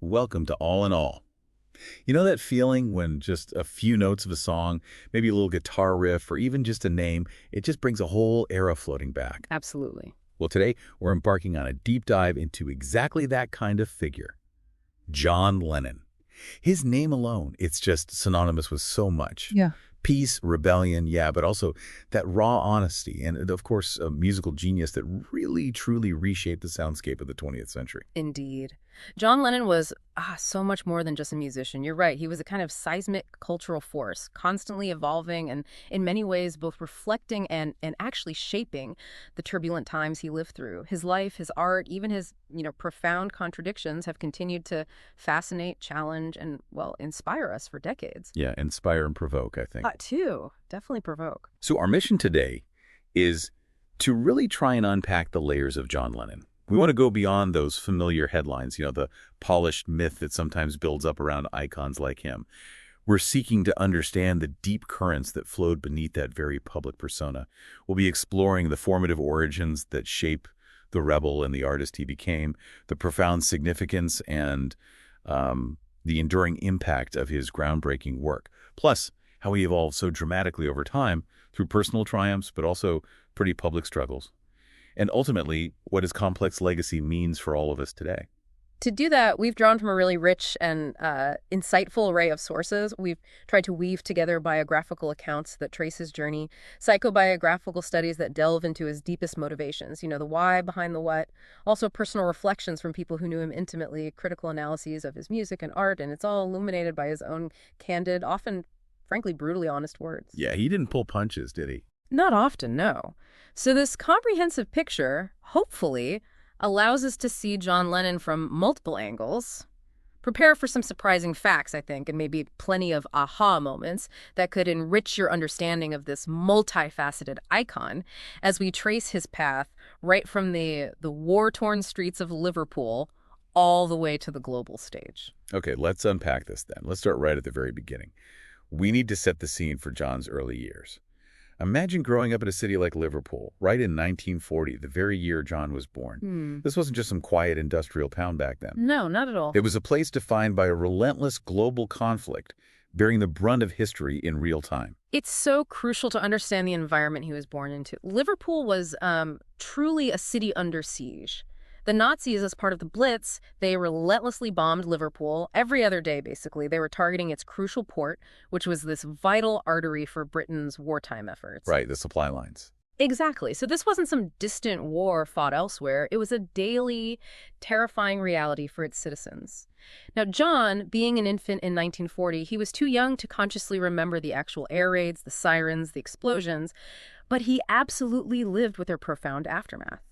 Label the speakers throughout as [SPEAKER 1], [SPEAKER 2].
[SPEAKER 1] welcome to All in All. You know that feeling when just a few notes of a song, maybe a little guitar riff, or even just a name, it just brings a whole era floating back?
[SPEAKER 2] Absolutely.
[SPEAKER 1] Well, today we're embarking on a deep dive into exactly that kind of figure, John Lennon. His name alone, it's just synonymous with so much.
[SPEAKER 2] Yeah.
[SPEAKER 1] Peace, rebellion, yeah, but also that raw honesty and, of course, a musical genius that really, truly reshaped the soundscape of the 20th century.
[SPEAKER 2] Indeed. John Lennon was so much more than just a musician. You're right. He was a kind of seismic cultural force, constantly evolving and in many ways both reflecting and actually shaping the turbulent times he lived through. His life, his art, even his, profound contradictions have continued to fascinate, challenge, and, well, inspire us for decades.
[SPEAKER 1] Yeah, inspire and provoke, I think.
[SPEAKER 2] Too. Definitely provoke.
[SPEAKER 1] So our mission today is to really try and unpack the layers of John Lennon. We want to go beyond those familiar headlines, the polished myth that sometimes builds up around icons like him. We're seeking to understand the deep currents that flowed beneath that very public persona. We'll be exploring the formative origins that shape the rebel and the artist he became, the profound significance and the enduring impact of his groundbreaking work, plus how he evolved so dramatically over time through personal triumphs, but also pretty public struggles. And ultimately, what his complex legacy means for all of us today.
[SPEAKER 2] To do that, we've drawn from a really rich and insightful array of sources. We've tried to weave together biographical accounts that trace his journey, psychobiographical studies that delve into his deepest motivations, the why behind the what, also personal reflections from people who knew him intimately, critical analyses of his music and art, and it's all illuminated by his own candid, often, frankly, brutally honest words.
[SPEAKER 1] Yeah, he didn't pull punches, did he?
[SPEAKER 2] Not often, no. So this comprehensive picture, hopefully, allows us to see John Lennon from multiple angles, prepare for some surprising facts, I think, and maybe plenty of aha moments that could enrich your understanding of this multifaceted icon as we trace his path right from the war-torn streets of Liverpool all the way to the global stage.
[SPEAKER 1] Okay, let's unpack this then. Let's start right at the very beginning. We need to set the scene for John's early years. Imagine growing up in a city like Liverpool, right in 1940, the very year John was born. This wasn't just some quiet industrial town back then.
[SPEAKER 2] No, not at all.
[SPEAKER 1] It was a place defined by a relentless global conflict, bearing the brunt of history in real time.
[SPEAKER 2] It's so crucial to understand the environment he was born into. Liverpool was truly a city under siege. The Nazis, as part of the Blitz, they relentlessly bombed Liverpool every other day, basically. They were targeting its crucial port, which was this vital artery for Britain's wartime efforts.
[SPEAKER 1] Right, the supply lines.
[SPEAKER 2] Exactly. So this wasn't some distant war fought elsewhere. It was a daily, terrifying reality for its citizens. Now, John, being an infant in 1940, he was too young to consciously remember the actual air raids, the sirens, the explosions, but he absolutely lived with their profound aftermath.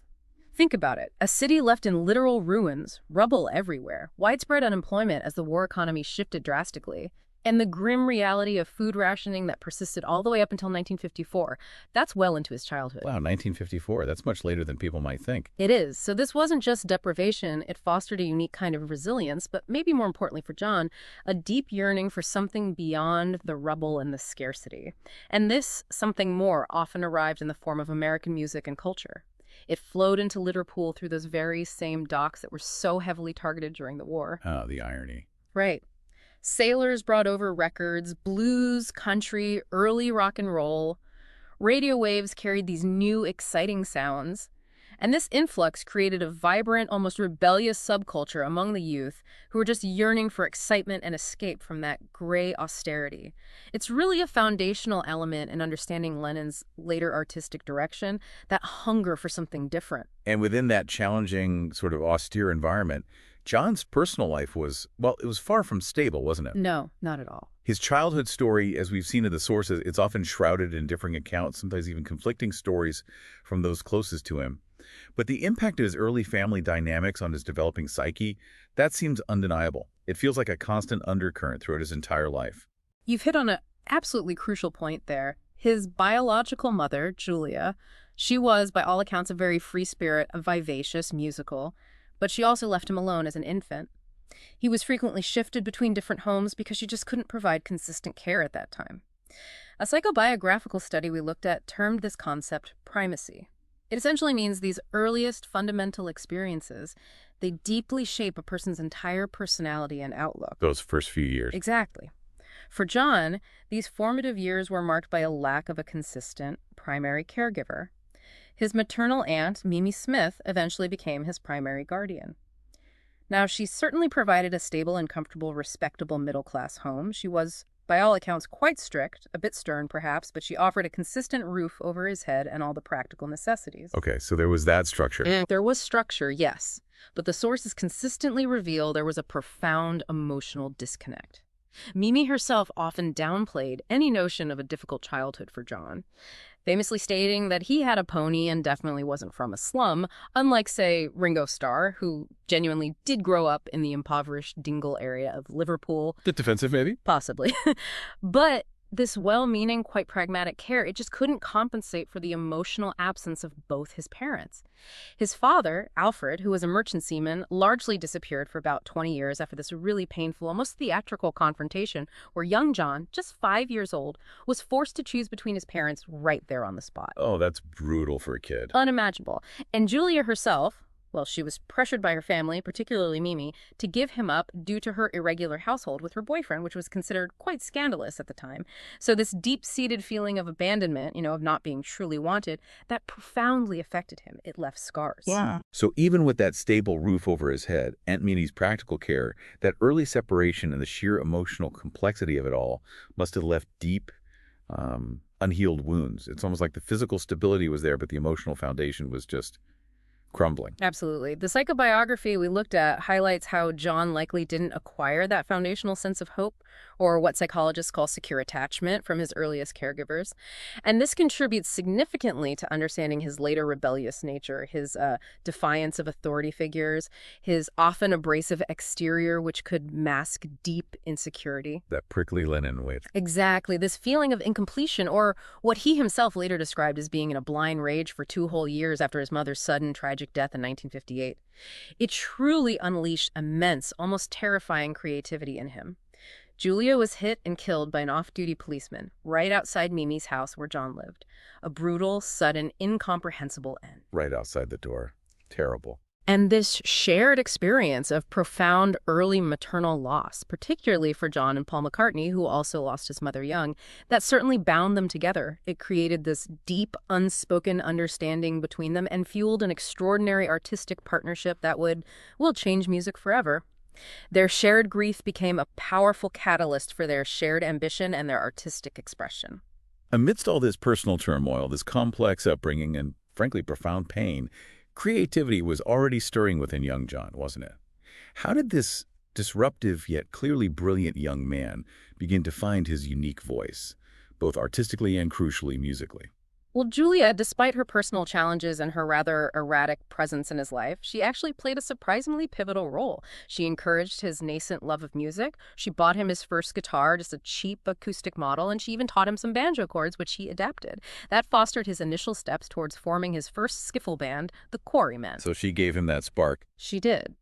[SPEAKER 2] Think about it. A city left in literal ruins, rubble everywhere, widespread unemployment as the war economy shifted drastically, and the grim reality of food rationing that persisted all the way up until 1954. That's well into his childhood.
[SPEAKER 1] Wow, 1954. That's much later than people might think.
[SPEAKER 2] It is. So this wasn't just deprivation. It fostered a unique kind of resilience, but maybe more importantly for John, a deep yearning for something beyond the rubble and the scarcity. And this something more often arrived in the form of American music and culture. It flowed into Liverpool through those very same docks that were so heavily targeted during the war.
[SPEAKER 1] Oh, the irony.
[SPEAKER 2] Right. Sailors brought over records, blues, country, early rock and roll. Radio waves carried these new, exciting sounds. And this influx created a vibrant, almost rebellious subculture among the youth who were just yearning for excitement and escape from that gray austerity. It's really a foundational element in understanding Lennon's later artistic direction, that hunger for something different.
[SPEAKER 1] And within that challenging, sort of austere environment, John's personal life was, well, it was far from stable, wasn't it?
[SPEAKER 2] No, not at all.
[SPEAKER 1] His childhood story, as we've seen in the sources, it's often shrouded in differing accounts, sometimes even conflicting stories from those closest to him. But the impact of his early family dynamics on his developing psyche, that seems undeniable. It feels like a constant undercurrent throughout his entire life.
[SPEAKER 2] You've hit on an absolutely crucial point there. His biological mother, Julia, she was, by all accounts, a very free spirit, a vivacious, musical, but she also left him alone as an infant. He was frequently shifted between different homes because she just couldn't provide consistent care at that time. A psychobiographical study we looked at termed this concept primacy. It essentially means these earliest fundamental experiences, they deeply shape a person's entire personality and outlook.
[SPEAKER 1] Those first few years.
[SPEAKER 2] Exactly. For John, these formative years were marked by a lack of a consistent primary caregiver. His maternal aunt, Mimi Smith, eventually became his primary guardian. Now, she certainly provided a stable and comfortable, respectable middle-class home. She was, by all accounts, quite strict, a bit stern perhaps, but she offered a consistent roof over his head and all the practical necessities.
[SPEAKER 1] Okay, so there was that structure.
[SPEAKER 2] There was structure, yes, but the sources consistently reveal there was a profound emotional disconnect. Mimi herself often downplayed any notion of a difficult childhood for John, famously stating that he had a pony and definitely wasn't from a slum, unlike, say, Ringo Starr, who genuinely did grow up in the impoverished Dingle area of Liverpool.
[SPEAKER 1] The defensive, maybe?
[SPEAKER 2] Possibly. But this well-meaning, quite pragmatic care, it just couldn't compensate for the emotional absence of both his parents. His father, Alfred, who was a merchant seaman, largely disappeared for about 20 years after this really painful, almost theatrical confrontation where young John, just 5 years old, was forced to choose between his parents right there on the spot.
[SPEAKER 1] Oh, that's brutal for a kid.
[SPEAKER 2] Unimaginable. And Julia herself, well, she was pressured by her family, particularly Mimi, to give him up due to her irregular household with her boyfriend, which was considered quite scandalous at the time. So this deep-seated feeling of abandonment, of not being truly wanted, that profoundly affected him. It left scars.
[SPEAKER 3] Yeah.
[SPEAKER 1] So even with that stable roof over his head, Aunt Mimi's practical care, that early separation and the sheer emotional complexity of it all must have left deep, unhealed wounds. It's almost like the physical stability was there, but the emotional foundation was just crumbling.
[SPEAKER 2] Absolutely. The psychobiography we looked at highlights how John likely didn't acquire that foundational sense of hope, or what psychologists call secure attachment, from his earliest caregivers. And this contributes significantly to understanding his later rebellious nature, his defiance of authority figures, his often abrasive exterior, which could mask deep insecurity.
[SPEAKER 1] That prickly Lennon wit.
[SPEAKER 2] Exactly. This feeling of incompletion, or what he himself later described as being in a blind rage for 2 whole years after his mother's sudden tragic death in 1958. It truly unleashed immense, almost terrifying creativity in him. Julia was hit and killed by an off-duty policeman right outside Mimi's house where John lived. A brutal, sudden, incomprehensible end.
[SPEAKER 1] Right outside the door. Terrible.
[SPEAKER 2] And this shared experience of profound early maternal loss, particularly for John and Paul McCartney, who also lost his mother young, that certainly bound them together. It created this deep, unspoken understanding between them and fueled an extraordinary artistic partnership that will change music forever. Their shared grief became a powerful catalyst for their shared ambition and their artistic expression.
[SPEAKER 1] Amidst all this personal turmoil, this complex upbringing, and frankly profound pain, creativity was already stirring within young John, wasn't it? How did this disruptive yet clearly brilliant young man begin to find his unique voice, both artistically and crucially musically?
[SPEAKER 2] Well, Julia, despite her personal challenges and her rather erratic presence in his life, she actually played a surprisingly pivotal role. She encouraged his nascent love of music. She bought him his first guitar, just a cheap acoustic model, and she even taught him some banjo chords, which he adapted. That fostered his initial steps towards forming his first skiffle band, the Quarrymen.
[SPEAKER 1] So she gave him that spark.
[SPEAKER 2] She did.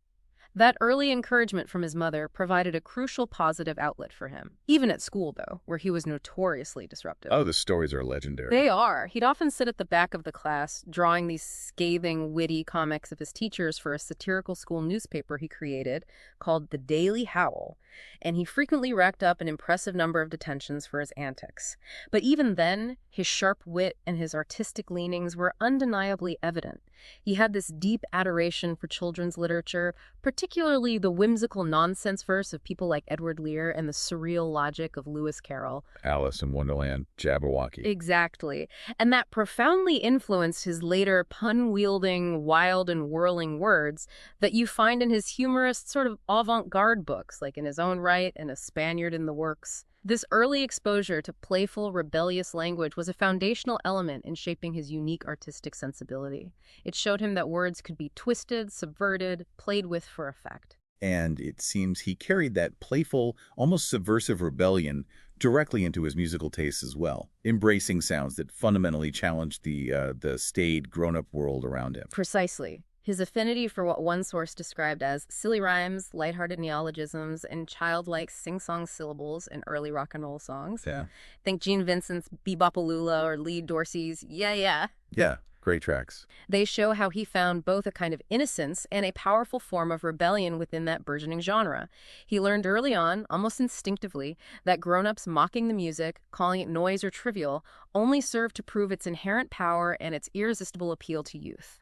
[SPEAKER 2] That early encouragement from his mother provided a crucial positive outlet for him, even at school, though, where he was notoriously disruptive.
[SPEAKER 1] Oh, the stories are legendary.
[SPEAKER 2] They are. He'd often sit at the back of the class, drawing these scathing, witty comics of his teachers for a satirical school newspaper he created called The Daily Howl, and he frequently racked up an impressive number of detentions for his antics. But even then, his sharp wit and his artistic leanings were undeniably evident. He had this deep adoration for children's literature, particularly the whimsical nonsense verse of people like Edward Lear and the surreal logic of Lewis Carroll.
[SPEAKER 1] Alice in Wonderland, Jabberwocky.
[SPEAKER 2] Exactly. And that profoundly influenced his later pun-wielding, wild and whirling words that you find in his humorous sort of avant-garde books, like In His Own Right and A Spaniard in the Works. This early exposure to playful, rebellious language was a foundational element in shaping his unique artistic sensibility. It showed him that words could be twisted, subverted, played with for effect.
[SPEAKER 1] And it seems he carried that playful, almost subversive rebellion directly into his musical tastes as well, embracing sounds that fundamentally challenged the staid, grown-up world around him.
[SPEAKER 2] Precisely. His affinity for what one source described as silly rhymes, lighthearted neologisms, and childlike sing-song syllables in early rock and roll songs.
[SPEAKER 1] Yeah.
[SPEAKER 2] Think Gene Vincent's Bebopalula or Lee Dorsey's Yeah Yeah.
[SPEAKER 1] Yeah, Great tracks.
[SPEAKER 2] They show how he found both a kind of innocence and a powerful form of rebellion within that burgeoning genre. He learned early on, almost instinctively, that grown-ups mocking the music, calling it noise or trivial, only served to prove its inherent power and its irresistible appeal to youth.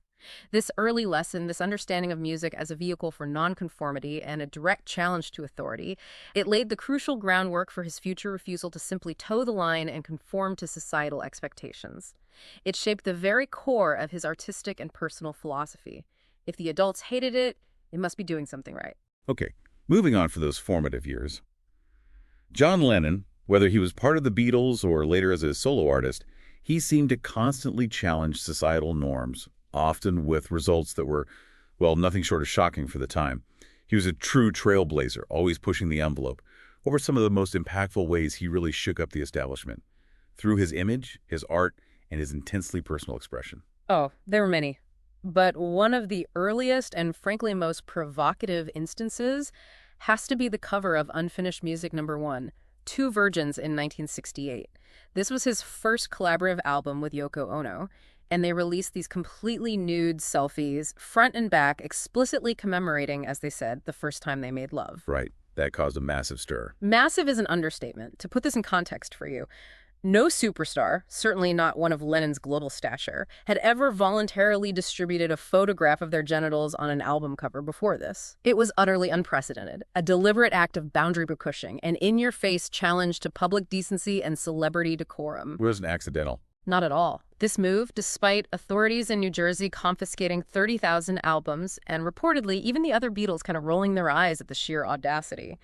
[SPEAKER 2] This early lesson, this understanding of music as a vehicle for nonconformity and a direct challenge to authority, it laid the crucial groundwork for his future refusal to simply toe the line and conform to societal expectations. It shaped the very core of his artistic and personal philosophy. If the adults hated it, it must be doing something right.
[SPEAKER 1] Okay, moving on for those formative years. John Lennon, whether he was part of the Beatles or later as a solo artist, he seemed to constantly challenge societal norms, often with results that were, well, nothing short of shocking for the time. He was a true trailblazer, always pushing the envelope. What were some of the most impactful ways he really shook up the establishment? Through his image, his art, and his intensely personal expression.
[SPEAKER 2] Oh, there were many. But one of the earliest and frankly most provocative instances has to be the cover of Unfinished Music #1, Two Virgins in 1968. This was his first collaborative album with Yoko Ono, and they released these completely nude selfies, front and back, explicitly commemorating, as they said, the first time they made love.
[SPEAKER 1] Right. That caused a massive stir.
[SPEAKER 2] Massive is an understatement. To put this in context for you, no superstar, certainly not one of Lennon's global stature, had ever voluntarily distributed a photograph of their genitals on an album cover before this. It was utterly unprecedented, a deliberate act of boundary pushing, an in-your-face challenge to public decency and celebrity decorum.
[SPEAKER 1] It wasn't accidental.
[SPEAKER 2] Not at all. This move, despite authorities in New Jersey confiscating 30,000 albums and reportedly even the other Beatles kind of rolling their eyes at the sheer audacity,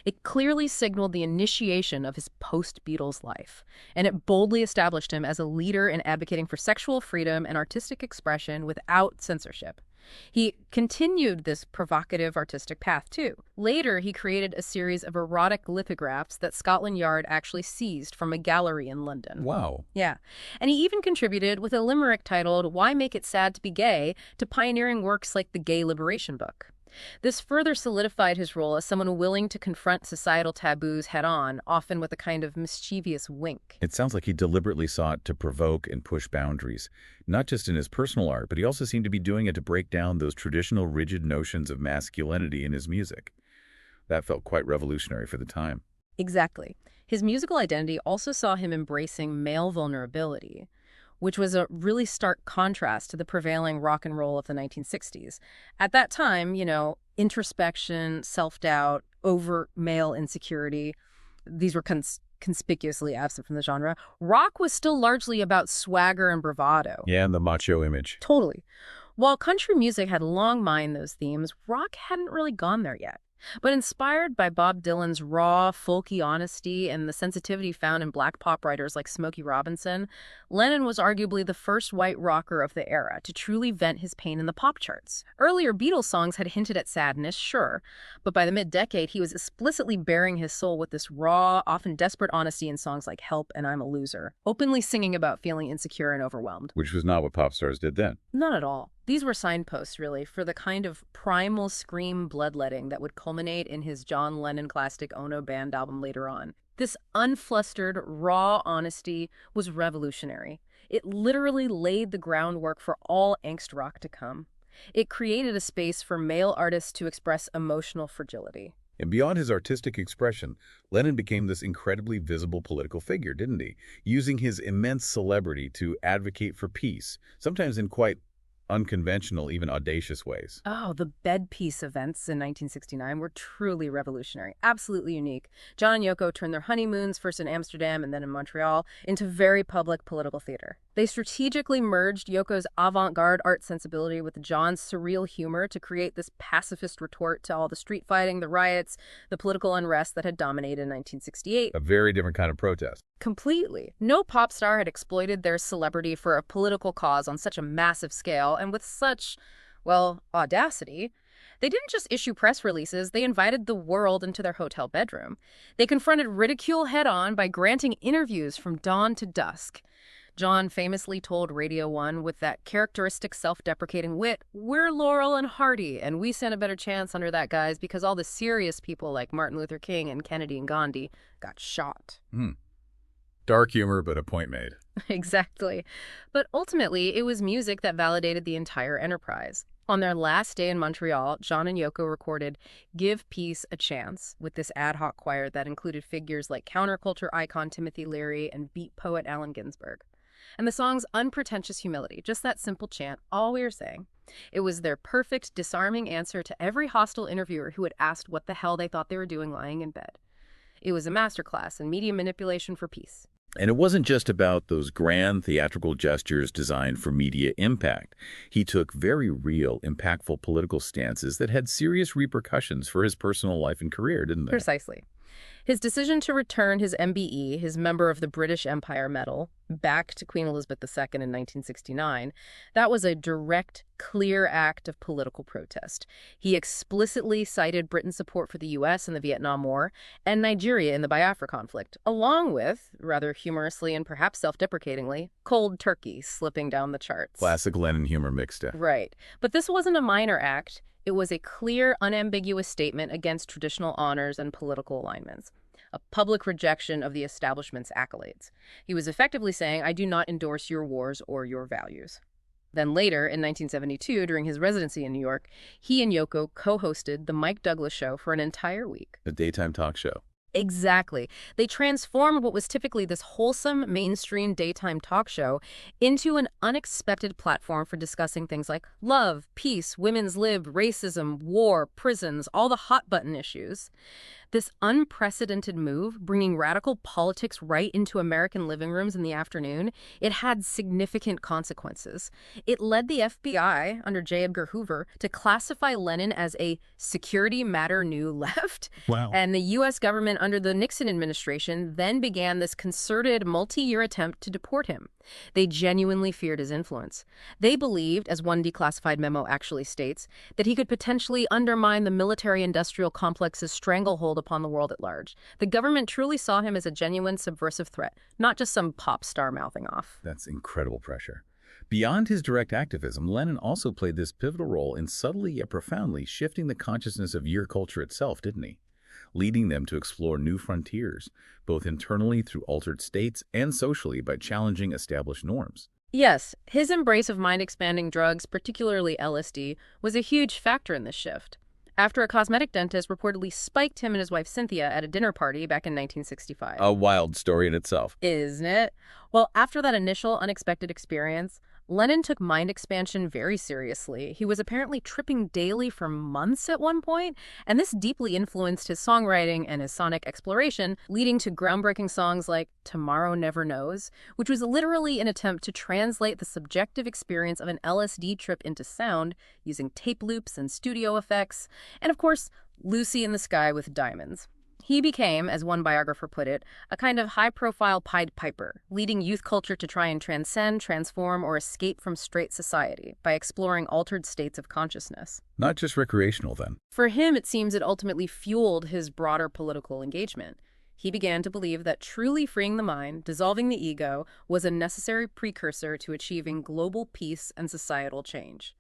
[SPEAKER 2] it clearly signaled the initiation of his post-Beatles life, and it boldly established him as a leader in advocating for sexual freedom and artistic expression without censorship. He continued this provocative artistic path, too. Later, he created a series of erotic lithographs that Scotland Yard actually seized from a gallery in London.
[SPEAKER 1] Wow.
[SPEAKER 2] Yeah. And he even contributed with a limerick titled "Why Make It Sad to Be Gay" to pioneering works like the Gay Liberation Book. This further solidified his role as someone willing to confront societal taboos head-on, often with a kind of mischievous wink.
[SPEAKER 1] It sounds like he deliberately sought to provoke and push boundaries, not just in his personal art, but he also seemed to be doing it to break down those traditional rigid notions of masculinity in his music. That felt quite revolutionary for the time.
[SPEAKER 2] Exactly. His musical identity also saw him embracing male vulnerability, which was a really stark contrast to the prevailing rock and roll of the 1960s. At that time, introspection, self-doubt, overt male insecurity, these were conspicuously absent from the genre. Rock was still largely about swagger and bravado.
[SPEAKER 1] Yeah, and the macho image.
[SPEAKER 2] Totally. While country music had long mined those themes, rock hadn't really gone there yet. But inspired by Bob Dylan's raw, folky honesty and the sensitivity found in black pop writers like Smokey Robinson, Lennon was arguably the first white rocker of the era to truly vent his pain in the pop charts. Earlier Beatles songs had hinted at sadness, sure, but by the mid-decade he was explicitly bearing his soul with this raw, often desperate honesty in songs like Help and I'm a Loser, openly singing about feeling insecure and overwhelmed.
[SPEAKER 1] Which was not what pop stars did then.
[SPEAKER 2] Not at all. These were signposts, really, for the kind of primal scream bloodletting that would culminate in his John Lennon classic Ono Band album later on. This unflustered, raw honesty was revolutionary. It literally laid the groundwork for all angst rock to come. It created a space for male artists to express emotional fragility.
[SPEAKER 1] And beyond his artistic expression, Lennon became this incredibly visible political figure, didn't he? Using his immense celebrity to advocate for peace, sometimes in quite unconventional, even audacious ways.
[SPEAKER 2] Oh, the bed peace events in 1969 were truly revolutionary, absolutely unique. John and Yoko turned their honeymoons, first in Amsterdam and then in Montreal, into very public political theater. They strategically merged Yoko's avant-garde art sensibility with John's surreal humor to create this pacifist retort to all the street fighting, the riots, the political unrest that had dominated in 1968.
[SPEAKER 1] A very different kind of protest.
[SPEAKER 2] Completely. No pop star had exploited their celebrity for a political cause on such a massive scale and with such, well, audacity. They didn't just issue press releases, they invited the world into their hotel bedroom. They confronted ridicule head-on by granting interviews from dawn to dusk. John famously told Radio 1 with that characteristic self-deprecating wit, "We're Laurel and Hardy, and we stand a better chance under that, guys, because all the serious people like Martin Luther King and Kennedy and Gandhi got shot."
[SPEAKER 1] Dark humor, but a point made.
[SPEAKER 2] Exactly. But ultimately, it was music that validated the entire enterprise. On their last day in Montreal, John and Yoko recorded Give Peace a Chance with this ad hoc choir that included figures like counterculture icon Timothy Leary and beat poet Allen Ginsberg. And the song's unpretentious humility, just that simple chant, all we were saying. It was their perfect, disarming answer to every hostile interviewer who had asked what the hell they thought they were doing lying in bed. It was a masterclass in media manipulation for peace.
[SPEAKER 1] And it wasn't just about those grand theatrical gestures designed for media impact. He took very real, impactful political stances that had serious repercussions for his personal life and career, didn't they?
[SPEAKER 2] Precisely. His decision to return his MBE, his Member of the British Empire Medal, back to Queen Elizabeth II in 1969, that was a direct, clear act of political protest. He explicitly cited Britain's support for the U.S. in the Vietnam War and Nigeria in the Biafra conflict, along with, rather humorously and perhaps self-deprecatingly, cold turkey slipping down the charts.
[SPEAKER 1] Classic Lennon humor mixed in.
[SPEAKER 2] Right. But this wasn't a minor act. It was a clear, unambiguous statement against traditional honors and political alignments, a public rejection of the establishment's accolades. He was effectively saying, I do not endorse your wars or your values. Then later, in 1972, during his residency in New York, he and Yoko co-hosted The Mike Douglas Show for an entire week.
[SPEAKER 1] A daytime talk show.
[SPEAKER 2] Exactly. They transformed what was typically this wholesome, mainstream daytime talk show into an unexpected platform for discussing things like love, peace, women's lib, racism, war, prisons, all the hot-button issues. This unprecedented move, bringing radical politics right into American living rooms in the afternoon, it had significant consequences. It led the FBI, under J. Edgar Hoover, to classify Lennon as a security matter new left.
[SPEAKER 1] Wow.
[SPEAKER 2] And the U.S. government under the Nixon administration then began this concerted multi-year attempt to deport him. They genuinely feared his influence. They believed, as one declassified memo actually states, that he could potentially undermine the military-industrial complex's stranglehold upon the world at large. The government truly saw him as a genuine subversive threat, not just some pop star mouthing off.
[SPEAKER 1] That's incredible pressure. Beyond his direct activism, Lennon also played this pivotal role in subtly yet profoundly shifting the consciousness of your culture itself, didn't he? Leading them to explore new frontiers, both internally through altered states and socially by challenging established norms.
[SPEAKER 2] Yes, his embrace of mind-expanding drugs, particularly LSD, was a huge factor in this shift. After a cosmetic dentist reportedly spiked him and his wife Cynthia at a dinner party back in 1965.
[SPEAKER 1] A wild story in itself.
[SPEAKER 2] Isn't it? Well, after that initial unexpected experience, Lennon took mind expansion very seriously. He was apparently tripping daily for months at one point, and this deeply influenced his songwriting and his sonic exploration, leading to groundbreaking songs like Tomorrow Never Knows, which was literally an attempt to translate the subjective experience of an LSD trip into sound using tape loops and studio effects, and of course, Lucy in the Sky with Diamonds. He became, as one biographer put it, a kind of high-profile Pied Piper, leading youth culture to try and transcend, transform, or escape from straight society by exploring altered states of consciousness.
[SPEAKER 1] Not just recreational, then.
[SPEAKER 2] For him, it seems it ultimately fueled his broader political engagement. He began to believe that truly freeing the mind, dissolving the ego, was a necessary precursor to achieving global peace and societal change.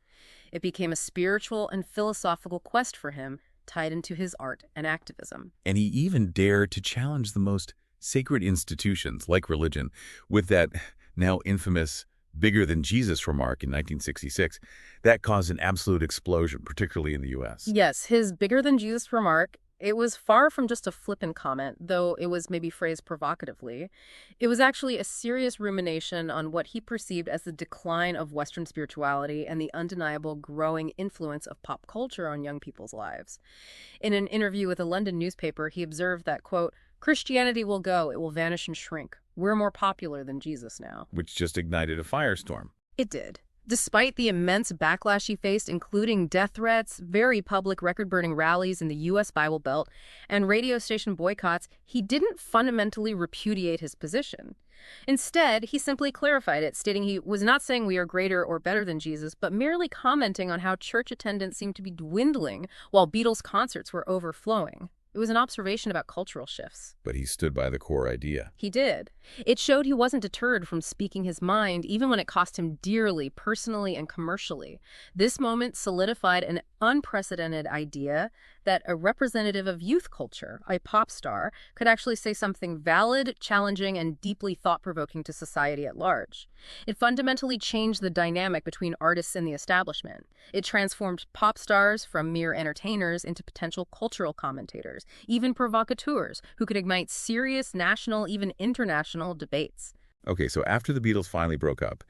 [SPEAKER 2] It became a spiritual and philosophical quest for him, tied into his art and activism.
[SPEAKER 1] And he even dared to challenge the most sacred institutions, like religion, with that now infamous bigger than Jesus remark in 1966. That caused an absolute explosion, particularly in the U.S.
[SPEAKER 2] Yes, his bigger than Jesus remark, it was far from just a flippant comment, though it was maybe phrased provocatively. It was actually a serious rumination on what he perceived as the decline of Western spirituality and the undeniable growing influence of pop culture on young people's lives. In an interview with a London newspaper, he observed that, quote, Christianity will go, it will vanish and shrink. We're more popular than Jesus now.
[SPEAKER 1] Which just ignited a firestorm.
[SPEAKER 2] It did. Despite the immense backlash he faced, including death threats, very public record-burning rallies in the U.S. Bible Belt, and radio station boycotts, he didn't fundamentally repudiate his position. Instead, he simply clarified it, stating he was not saying we are greater or better than Jesus, but merely commenting on how church attendance seemed to be dwindling while Beatles concerts were overflowing. It was an observation about cultural shifts.
[SPEAKER 1] But he stood by the core idea.
[SPEAKER 2] He did. It showed he wasn't deterred from speaking his mind, even when it cost him dearly, personally and commercially. This moment solidified an unprecedented idea that a representative of youth culture, a pop star, could actually say something valid, challenging, and deeply thought-provoking to society at large. It fundamentally changed the dynamic between artists and the establishment. It transformed pop stars from mere entertainers into potential cultural commentators, even provocateurs, who could ignite serious national, even international debates.
[SPEAKER 1] Okay, so after the Beatles finally broke up,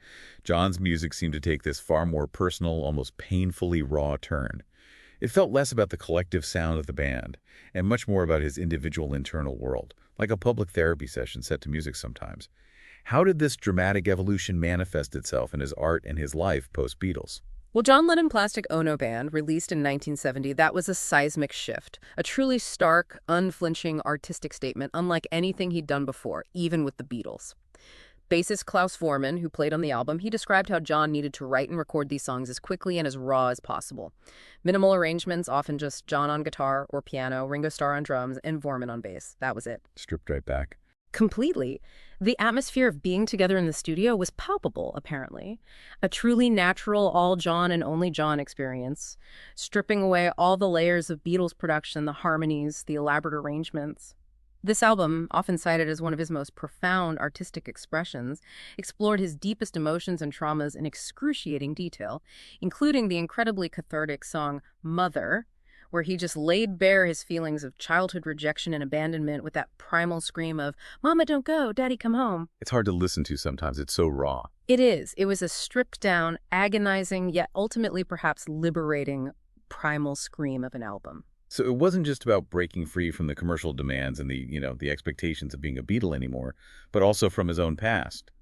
[SPEAKER 1] John's music seemed to take this far more personal, almost painfully raw turn. It felt less about the collective sound of the band, and much more about his individual internal world, like a public therapy session set to music sometimes. How did this dramatic evolution manifest itself in his art and his life post-Beatles?
[SPEAKER 2] Well, John Lennon Plastic Ono Band, released in 1970, that was a seismic shift, a truly stark, unflinching artistic statement unlike anything he'd done before, even with the Beatles. Bassist Klaus Voormann, who played on the album, he described how John needed to write and record these songs as quickly and as raw as possible. Minimal arrangements, often just John on guitar or piano, Ringo Starr on drums, and Voormann on bass. That was it.
[SPEAKER 1] Stripped right back.
[SPEAKER 2] Completely. The atmosphere of being together in the studio was palpable, apparently. A truly natural all John and only John experience, stripping away all the layers of Beatles production, the harmonies, the elaborate arrangements. This album, often cited as one of his most profound artistic expressions, explored his deepest emotions and traumas in excruciating detail, including the incredibly cathartic song Mother, where he just laid bare his feelings of childhood rejection and abandonment with that primal scream of, "Mama, don't go, Daddy, come home."
[SPEAKER 1] It's hard to listen to sometimes. It's so raw.
[SPEAKER 2] It is. It was a stripped-down, agonizing, yet ultimately perhaps liberating primal scream of an album.
[SPEAKER 1] So it wasn't just about breaking free from the commercial demands and the expectations of being a Beatle anymore, but also from his own past,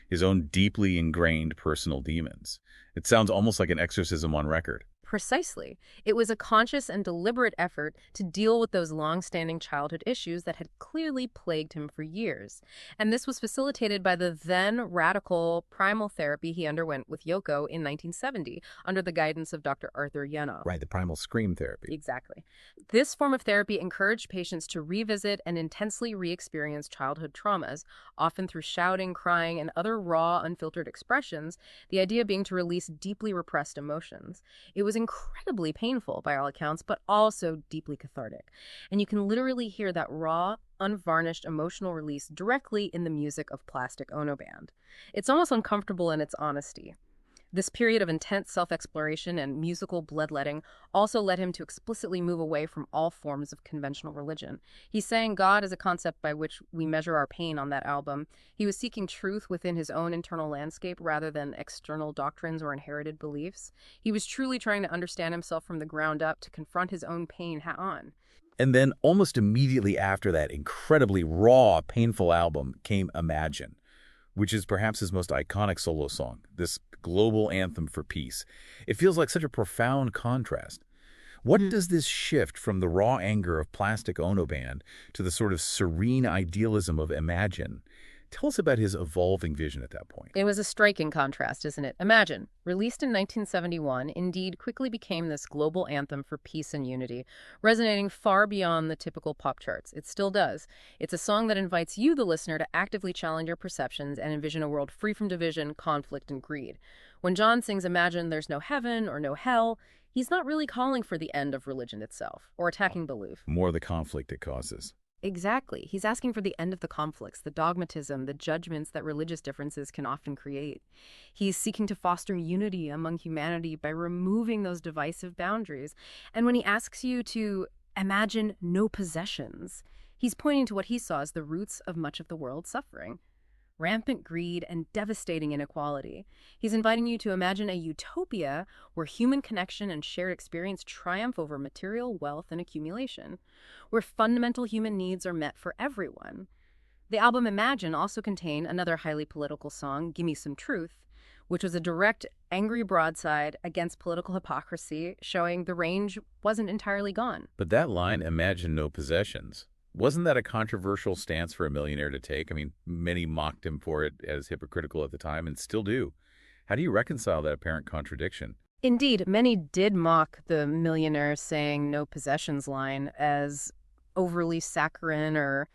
[SPEAKER 1] his own deeply ingrained personal demons. It sounds almost like an exorcism on record.
[SPEAKER 2] Precisely. It was a conscious and deliberate effort to deal with those long-standing childhood issues that had clearly plagued him for years. And this was facilitated by the then radical primal therapy he underwent with Yoko in 1970 under the guidance of Dr. Arthur Yeno.
[SPEAKER 1] Right, the primal scream therapy.
[SPEAKER 2] Exactly. This form of therapy encouraged patients to revisit and intensely re-experience childhood traumas, often through shouting, crying, and other raw, unfiltered expressions, the idea being to release deeply repressed emotions. It was incredibly painful by all accounts, but also deeply cathartic. And you can literally hear that raw, unvarnished emotional release directly in the music of Plastic Ono Band. It's almost uncomfortable in its honesty. This period of intense self-exploration and musical bloodletting also led him to explicitly move away from all forms of conventional religion. He's saying God is a concept by which we measure our pain on that album. He was seeking truth within his own internal landscape rather than external doctrines or inherited beliefs. He was truly trying to understand himself from the ground up, to confront his own pain head-on.
[SPEAKER 1] And then almost immediately after that incredibly raw, painful album came Imagine, which is perhaps his most iconic solo song, this global anthem for peace. It feels like such a profound contrast. What does this shift from the raw anger of Plastic Ono Band to the sort of serene idealism of Imagine? Tell us about his evolving vision at that point.
[SPEAKER 2] It was a striking contrast, isn't it? Imagine, released in 1971, indeed quickly became this global anthem for peace and unity, resonating far beyond the typical pop charts. It still does. It's a song that invites you, the listener, to actively challenge your perceptions and envision a world free from division, conflict, and greed. When John sings Imagine there's no heaven or no hell, he's not really calling for the end of religion itself or attacking belief.
[SPEAKER 1] More the conflict it causes.
[SPEAKER 2] Exactly. He's asking for the end of the conflicts, the dogmatism, the judgments that religious differences can often create. He's seeking to foster unity among humanity by removing those divisive boundaries. And when he asks you to imagine no possessions, he's pointing to what he saw as the roots of much of the world's suffering. Rampant greed and devastating inequality. He's inviting you to imagine a utopia where human connection and shared experience triumph over material wealth and accumulation, where fundamental human needs are met for everyone. The album Imagine also contained another highly political song, Gimme Some Truth, which was a direct, angry broadside against political hypocrisy, showing the range wasn't entirely gone.
[SPEAKER 1] But that line, Imagine no possessions, wasn't that a controversial stance for a millionaire to take? I mean, many mocked him for it as hypocritical at the time and still do. How do you reconcile that apparent contradiction?
[SPEAKER 2] Indeed, many did mock the millionaire saying no possessions line as overly saccharine or,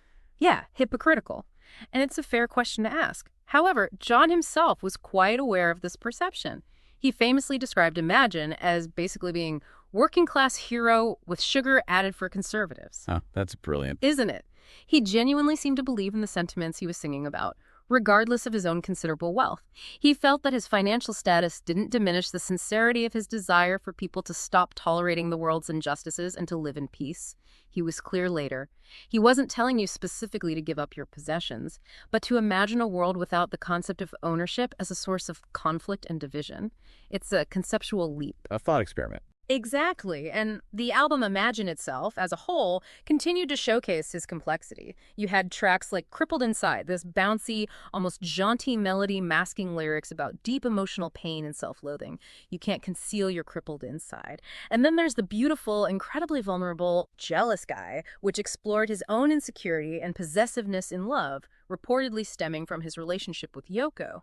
[SPEAKER 2] hypocritical. And it's a fair question to ask. However, John himself was quite aware of this perception. He famously described Imagine as basically being Working-class hero with sugar added for conservatives.
[SPEAKER 1] Huh, that's brilliant.
[SPEAKER 2] Isn't it? He genuinely seemed to believe in the sentiments he was singing about, regardless of his own considerable wealth. He felt that his financial status didn't diminish the sincerity of his desire for people to stop tolerating the world's injustices and to live in peace. He was clear later. He wasn't telling you specifically to give up your possessions, but to imagine a world without the concept of ownership as a source of conflict and division. It's a conceptual leap.
[SPEAKER 1] A thought experiment.
[SPEAKER 2] Exactly, and the album Imagine itself, as a whole, continued to showcase his complexity. You had tracks like Crippled Inside, this bouncy, almost jaunty melody masking lyrics about deep emotional pain and self-loathing. You can't conceal your crippled inside. And then there's the beautiful, incredibly vulnerable Jealous Guy, which explored his own insecurity and possessiveness in love, reportedly stemming from his relationship with Yoko.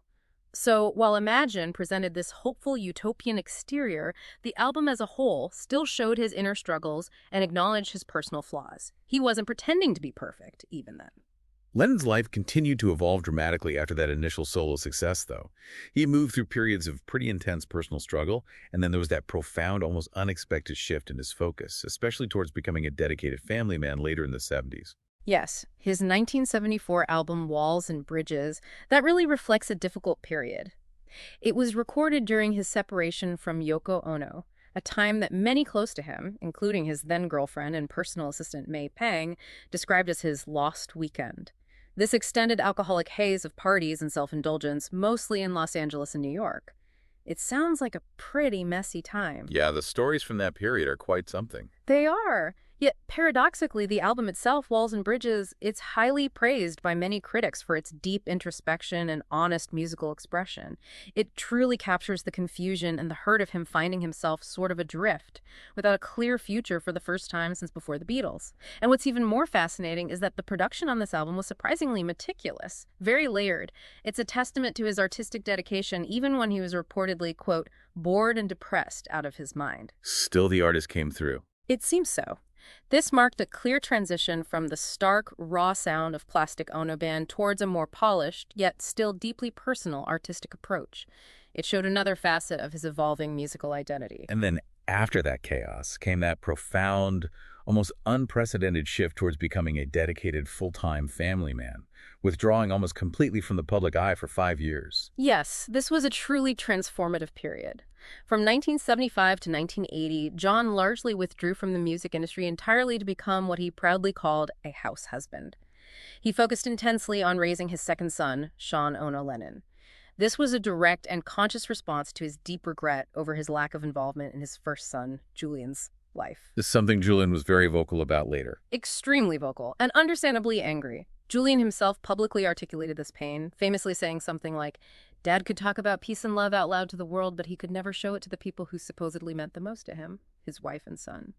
[SPEAKER 2] So, while Imagine presented this hopeful utopian exterior, the album as a whole still showed his inner struggles and acknowledged his personal flaws. He wasn't pretending to be perfect, even then.
[SPEAKER 1] Lennon's life continued to evolve dramatically after that initial solo success, though. He moved through periods of pretty intense personal struggle, and then there was that profound, almost unexpected shift in his focus, especially towards becoming a dedicated family man later in the 70s.
[SPEAKER 2] Yes, his 1974 album Walls and Bridges, that really reflects a difficult period. It was recorded during his separation from Yoko Ono, a time that many close to him, including his then-girlfriend and personal assistant May Pang, described as his lost weekend. This extended alcoholic haze of parties and self-indulgence, mostly in Los Angeles and New York. It sounds like a pretty messy time.
[SPEAKER 1] Yeah, the stories from that period are quite something.
[SPEAKER 2] They are. Yet, paradoxically, the album itself, Walls and Bridges, it's highly praised by many critics for its deep introspection and honest musical expression. It truly captures the confusion and the hurt of him finding himself sort of adrift, without a clear future for the first time since before the Beatles. And what's even more fascinating is that the production on this album was surprisingly meticulous, very layered. It's a testament to his artistic dedication, even when he was reportedly, quote, bored and depressed out of his mind.
[SPEAKER 1] Still, the artist came through.
[SPEAKER 2] It seems so. This marked a clear transition from the stark, raw sound of Plastic Ono Band towards a more polished, yet still deeply personal artistic approach. It showed another facet of his evolving musical identity.
[SPEAKER 1] And then after that chaos came that profound, almost unprecedented shift towards becoming a dedicated full-time family man, withdrawing almost completely from the public eye for 5 years.
[SPEAKER 2] Yes, this was a truly transformative period. From 1975 to 1980, John largely withdrew from the music industry entirely to become what he proudly called a house husband. He focused intensely on raising his second son, Sean Ono Lennon. This was a direct and conscious response to his deep regret over his lack of involvement in his first son, Julian's, life.
[SPEAKER 1] This is something Julian was very vocal about later.
[SPEAKER 2] Extremely vocal, and understandably angry. Julian himself publicly articulated this pain, famously saying something like, "Dad could talk about peace and love out loud to the world, but he could never show it to the people who supposedly meant the most to him, his wife and son.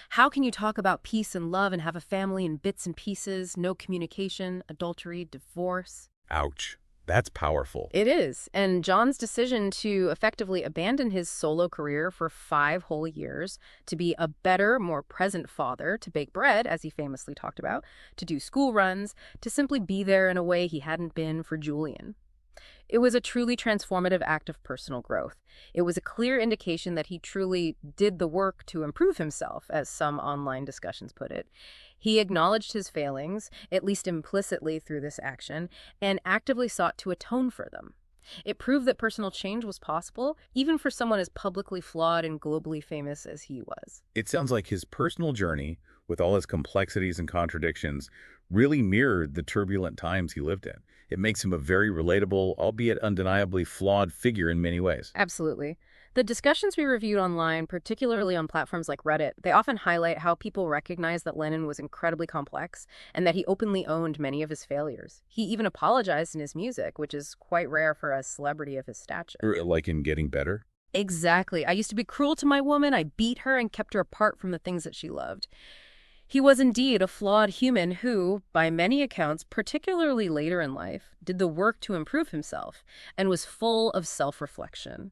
[SPEAKER 2] How can you talk about peace and love and have a family in bits and pieces, no communication, adultery, divorce?"
[SPEAKER 1] Ouch. That's powerful.
[SPEAKER 2] It is, and John's decision to effectively abandon his solo career for 5 whole years, to be a better, more present father, to bake bread, as he famously talked about, to do school runs, to simply be there in a way he hadn't been for Julian. It was a truly transformative act of personal growth. It was a clear indication that he truly did the work to improve himself, as some online discussions put it. He acknowledged his failings, at least implicitly through this action, and actively sought to atone for them. It proved that personal change was possible, even for someone as publicly flawed and globally famous as he was.
[SPEAKER 1] It sounds like his personal journey, with all its complexities and contradictions, really mirrored the turbulent times he lived in. It makes him a very relatable, albeit undeniably flawed figure in many ways.
[SPEAKER 2] Absolutely. The discussions we reviewed online, particularly on platforms like Reddit, they often highlight how people recognize that Lennon was incredibly complex and that he openly owned many of his failures. He even apologized in his music, which is quite rare for a celebrity of his stature.
[SPEAKER 1] Like in Getting Better?
[SPEAKER 2] Exactly. I used to be cruel to my woman. I beat her and kept her apart from the things that she loved. He was indeed a flawed human who, by many accounts, particularly later in life, did the work to improve himself and was full of self-reflection.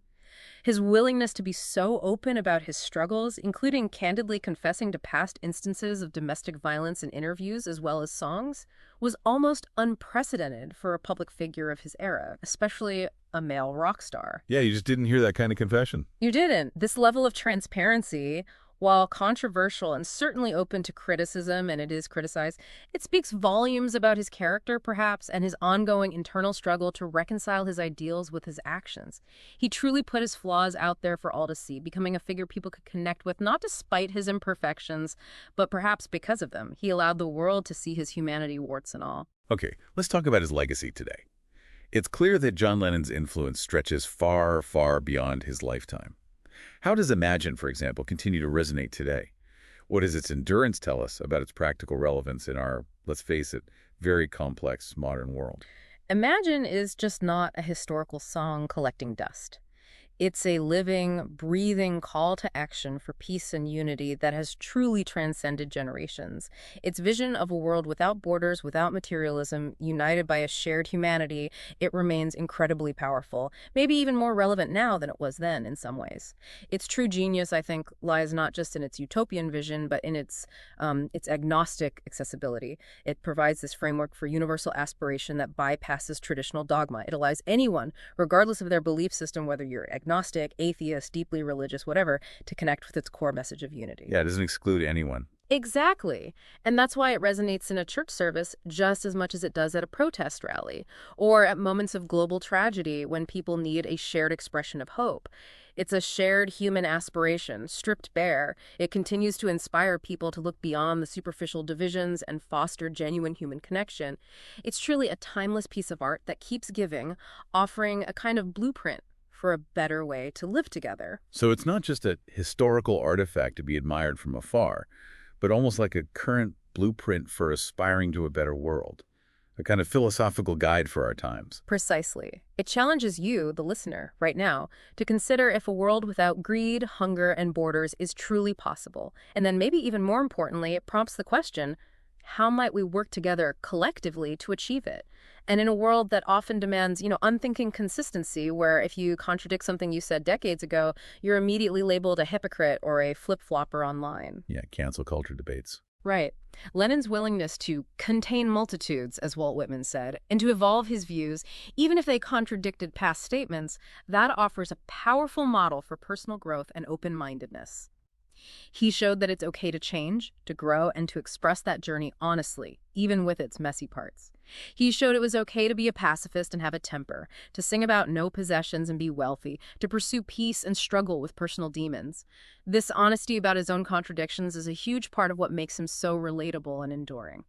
[SPEAKER 2] His willingness to be so open about his struggles, including candidly confessing to past instances of domestic violence in interviews as well as songs, was almost unprecedented for a public figure of his era, especially a male rock star.
[SPEAKER 1] Yeah, you just didn't hear that kind of confession.
[SPEAKER 2] You didn't. This level of transparency, while controversial and certainly open to criticism, and it is criticized, it speaks volumes about his character, perhaps, and his ongoing internal struggle to reconcile his ideals with his actions. He truly put his flaws out there for all to see, becoming a figure people could connect with, not despite his imperfections, but perhaps because of them. He allowed the world to see his humanity, warts and all.
[SPEAKER 1] Okay, let's talk about his legacy today. It's clear that John Lennon's influence stretches far, far beyond his lifetime. How does Imagine, for example, continue to resonate today? What does its endurance tell us about its practical relevance in our, let's face it, very complex modern world?
[SPEAKER 2] Imagine is just not a historical song collecting dust. It's a living, breathing call to action for peace and unity that has truly transcended generations. Its vision of a world without borders, without materialism, united by a shared humanity, it remains incredibly powerful, maybe even more relevant now than it was then in some ways. Its true genius, I think, lies not just in its utopian vision, but in its agnostic accessibility. It provides this framework for universal aspiration that bypasses traditional dogma. It allows anyone, regardless of their belief system, whether you're agnostic, atheist, deeply religious, whatever, to connect with its core message of unity.
[SPEAKER 1] Yeah, it doesn't exclude anyone.
[SPEAKER 2] Exactly. And that's why it resonates in a church service just as much as it does at a protest rally, or at moments of global tragedy when people need a shared expression of hope. It's a shared human aspiration, stripped bare. It continues to inspire people to look beyond the superficial divisions and foster genuine human connection. It's truly a timeless piece of art that keeps giving, offering a kind of blueprint for a better way to live together.
[SPEAKER 1] So it's not just a historical artifact to be admired from afar, but almost like a current blueprint for aspiring to a better world, a kind of philosophical guide for our times.
[SPEAKER 2] Precisely. It challenges you, the listener, right now, to consider if a world without greed, hunger, and borders is truly possible. And then maybe even more importantly, it prompts the question, how might we work together collectively to achieve it? And in a world that often demands, unthinking consistency, where if you contradict something you said decades ago, you're immediately labeled a hypocrite or a flip-flopper online.
[SPEAKER 1] Yeah, cancel culture debates.
[SPEAKER 2] Right. Lennon's willingness to contain multitudes, as Walt Whitman said, and to evolve his views, even if they contradicted past statements, that offers a powerful model for personal growth and open-mindedness. He showed that it's okay to change, to grow, and to express that journey honestly, even with its messy parts. He showed it was okay to be a pacifist and have a temper, to sing about no possessions and be wealthy, to pursue peace and struggle with personal demons. This honesty about his own contradictions is a huge part of what makes him so relatable and enduring.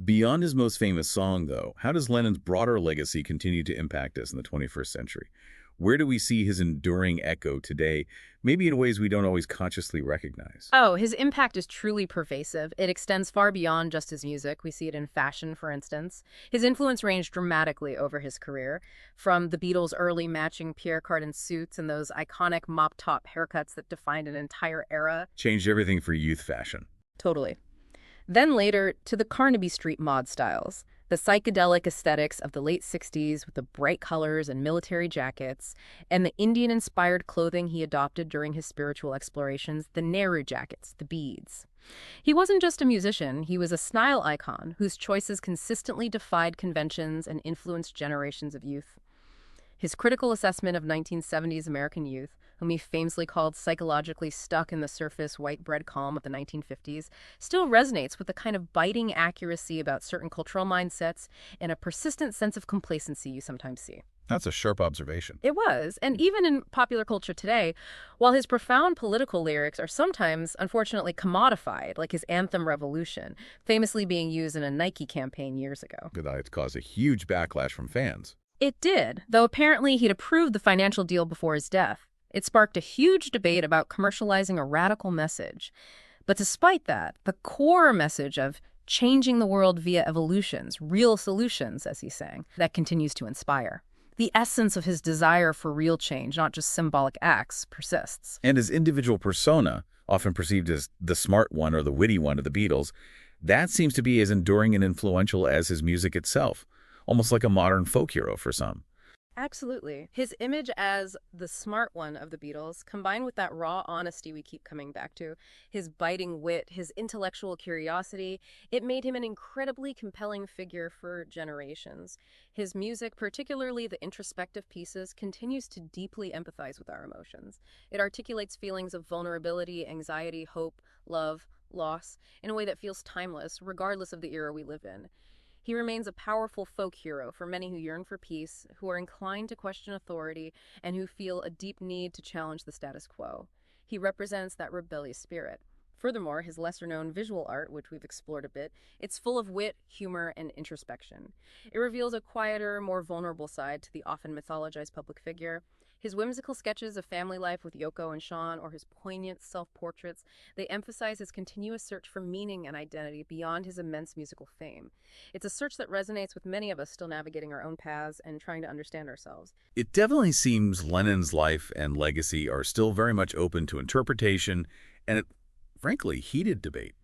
[SPEAKER 1] Beyond his most famous song, though, how does Lennon's broader legacy continue to impact us in the 21st century? Where do we see his enduring echo today, maybe in ways we don't always consciously recognize?
[SPEAKER 2] Oh, his impact is truly pervasive. It extends far beyond just his music. We see it in fashion, for instance. His influence ranged dramatically over his career, from the Beatles' early matching Pierre Cardin suits and those iconic mop-top haircuts that defined an entire era.
[SPEAKER 1] Changed everything for youth fashion.
[SPEAKER 2] Totally. Then later, to the Carnaby Street mod styles. The psychedelic aesthetics of the late 60s with the bright colors and military jackets, and the Indian-inspired clothing he adopted during his spiritual explorations, the Nehru jackets, the beads. He wasn't just a musician, he was a style icon whose choices consistently defied conventions and influenced generations of youth. His critical assessment of 1970s American youth, whom he famously called psychologically stuck in the surface white bread calm of the 1950s, still resonates with the kind of biting accuracy about certain cultural mindsets and a persistent sense of complacency you sometimes see.
[SPEAKER 1] That's a sharp observation.
[SPEAKER 2] It was. And even in popular culture today, while his profound political lyrics are sometimes, unfortunately, commodified, like his anthem Revolution, famously being used in a Nike campaign years ago.
[SPEAKER 1] It caused a huge backlash from fans.
[SPEAKER 2] It did, though apparently he'd approved the financial deal before his death. It sparked a huge debate about commercializing a radical message. But despite that, the core message of changing the world via evolutions, real solutions, as he sang, that continues to inspire. The essence of his desire for real change, not just symbolic acts, persists.
[SPEAKER 1] And his individual persona, often perceived as the smart one or the witty one of the Beatles, that seems to be as enduring and influential as his music itself, almost like a modern folk hero for some.
[SPEAKER 2] Absolutely. His image as the smart one of the Beatles, combined with that raw honesty we keep coming back to, his biting wit, his intellectual curiosity, it made him an incredibly compelling figure for generations. His music, particularly the introspective pieces, continues to deeply empathize with our emotions. It articulates feelings of vulnerability, anxiety, hope, love, loss, in a way that feels timeless, regardless of the era we live in. He remains a powerful folk hero for many who yearn for peace, who are inclined to question authority, and who feel a deep need to challenge the status quo. He represents that rebellious spirit. Furthermore, his lesser-known visual art, which we've explored a bit, it's full of wit, humor, and introspection. It reveals a quieter, more vulnerable side to the often mythologized public figure. His whimsical sketches of family life with Yoko and Sean, or his poignant self-portraits, they emphasize his continuous search for meaning and identity beyond his immense musical fame. It's a search that resonates with many of us still navigating our own paths and trying to understand ourselves.
[SPEAKER 1] It definitely seems Lennon's life and legacy are still very much open to interpretation and, frankly, heated debate,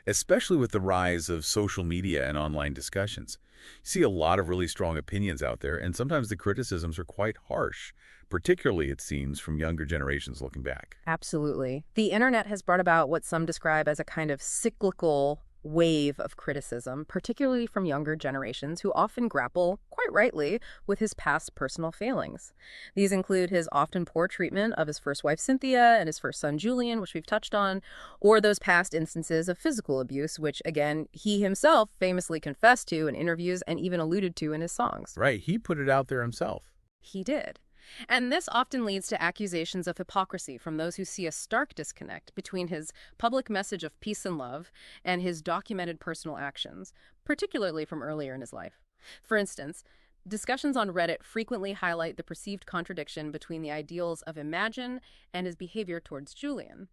[SPEAKER 1] especially with the rise of social media and online discussions. You see a lot of really strong opinions out there, and sometimes the criticisms are quite harsh, particularly, it seems, from younger generations looking back.
[SPEAKER 2] Absolutely. The internet has brought about what some describe as a kind of cyclical wave of criticism, particularly from younger generations who often grapple, quite rightly, with his past personal failings. These include his often poor treatment of his first wife Cynthia and his first son Julian, which we've touched on, or those past instances of physical abuse, which, again, he himself famously confessed to in interviews and even alluded to in his songs.
[SPEAKER 1] Right, he put it out there himself.
[SPEAKER 2] He did. And this often leads to accusations of hypocrisy from those who see a stark disconnect between his public message of peace and love and his documented personal actions, particularly from earlier in his life. For instance, discussions on Reddit frequently highlight the perceived contradiction between the ideals of Imagine and his behavior towards Julian.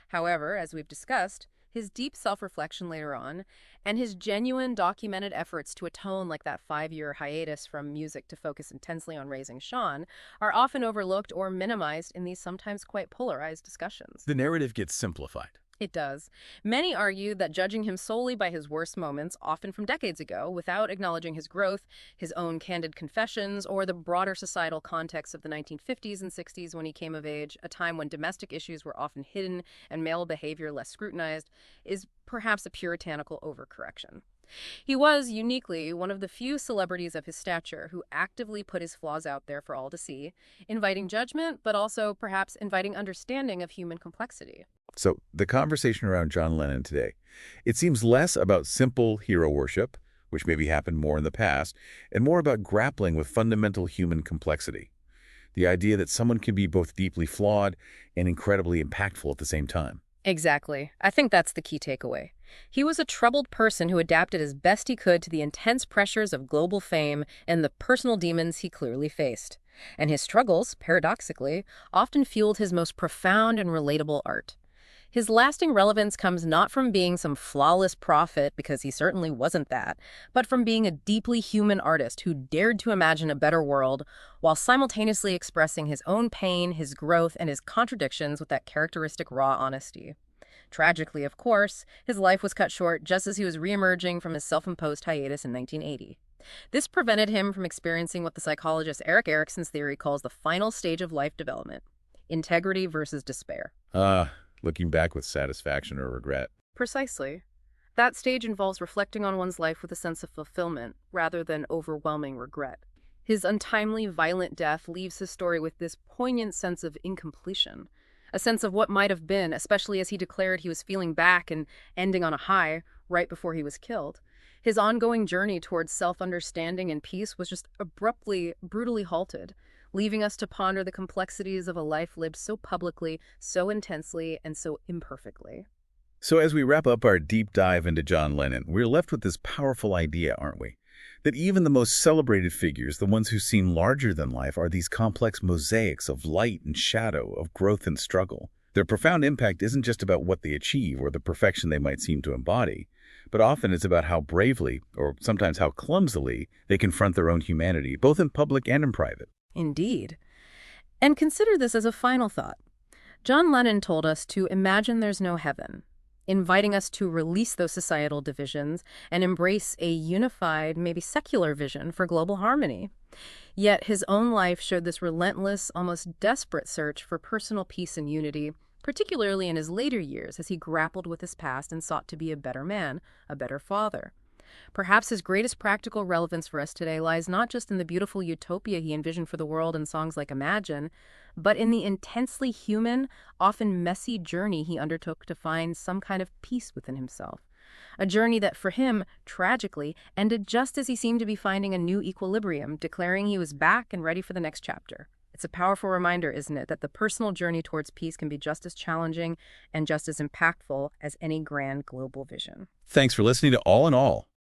[SPEAKER 2] However, as we've discussed, his deep self-reflection later on, and his genuine documented efforts to atone, like that 5-year hiatus from music to focus intensely on raising Sean, are often overlooked or minimized in these sometimes quite polarized discussions.
[SPEAKER 1] The narrative gets simplified.
[SPEAKER 2] It does. Many argue that judging him solely by his worst moments, often from decades ago, without acknowledging his growth, his own candid confessions, or the broader societal context of the 1950s and 60s when he came of age, a time when domestic issues were often hidden and male behavior less scrutinized, is perhaps a puritanical overcorrection. He was, uniquely, one of the few celebrities of his stature who actively put his flaws out there for all to see, inviting judgment, but also perhaps inviting understanding of human complexity.
[SPEAKER 1] So the conversation around John Lennon today, it seems less about simple hero worship, which maybe happened more in the past, and more about grappling with fundamental human complexity. The idea that someone can be both deeply flawed and incredibly impactful at the same time.
[SPEAKER 2] Exactly. I think that's the key takeaway. He was a troubled person who adapted as best he could to the intense pressures of global fame and the personal demons he clearly faced. And his struggles, paradoxically, often fueled his most profound and relatable art. His lasting relevance comes not from being some flawless prophet, because he certainly wasn't that, but from being a deeply human artist who dared to imagine a better world while simultaneously expressing his own pain, his growth, and his contradictions with that characteristic raw honesty. Tragically, of course, his life was cut short just as he was reemerging from his self-imposed hiatus in 1980. This prevented him from experiencing what the psychologist Erik Erikson's theory calls the final stage of life development: integrity versus despair.
[SPEAKER 1] Looking back with satisfaction or regret.
[SPEAKER 2] Precisely. That stage involves reflecting on one's life with a sense of fulfillment, rather than overwhelming regret. His untimely, violent death leaves his story with this poignant sense of incompletion, a sense of what might have been, especially as he declared he was feeling back and ending on a high right before he was killed. His ongoing journey towards self-understanding and peace was just abruptly, brutally halted, leaving us to ponder the complexities of a life lived so publicly, so intensely, and so imperfectly.
[SPEAKER 1] So as we wrap up our deep dive into John Lennon, we're left with this powerful idea, aren't we? That even the most celebrated figures, the ones who seem larger than life, are these complex mosaics of light and shadow, of growth and struggle. Their profound impact isn't just about what they achieve or the perfection they might seem to embody, but often it's about how bravely, or sometimes how clumsily, they confront their own humanity, both in public and in private.
[SPEAKER 2] Indeed. And consider this as a final thought. John Lennon told us to imagine there's no heaven. inviting us to release those societal divisions and embrace a unified, maybe secular vision for global harmony. Yet his own life showed this relentless, almost desperate search for personal peace and unity, particularly in his later years as he grappled with his past and sought to be a better man, a better father. Perhaps his greatest practical relevance for us today lies not just in the beautiful utopia he envisioned for the world in songs like Imagine, but in the intensely human, often messy journey he undertook to find some kind of peace within himself. A journey that, for him, tragically, ended just as he seemed to be finding a new equilibrium, declaring he was back and ready for the next chapter. It's a powerful reminder, isn't it, that the personal journey towards peace can be just as challenging and just as impactful as any grand global vision.
[SPEAKER 1] Thanks for listening to All in All.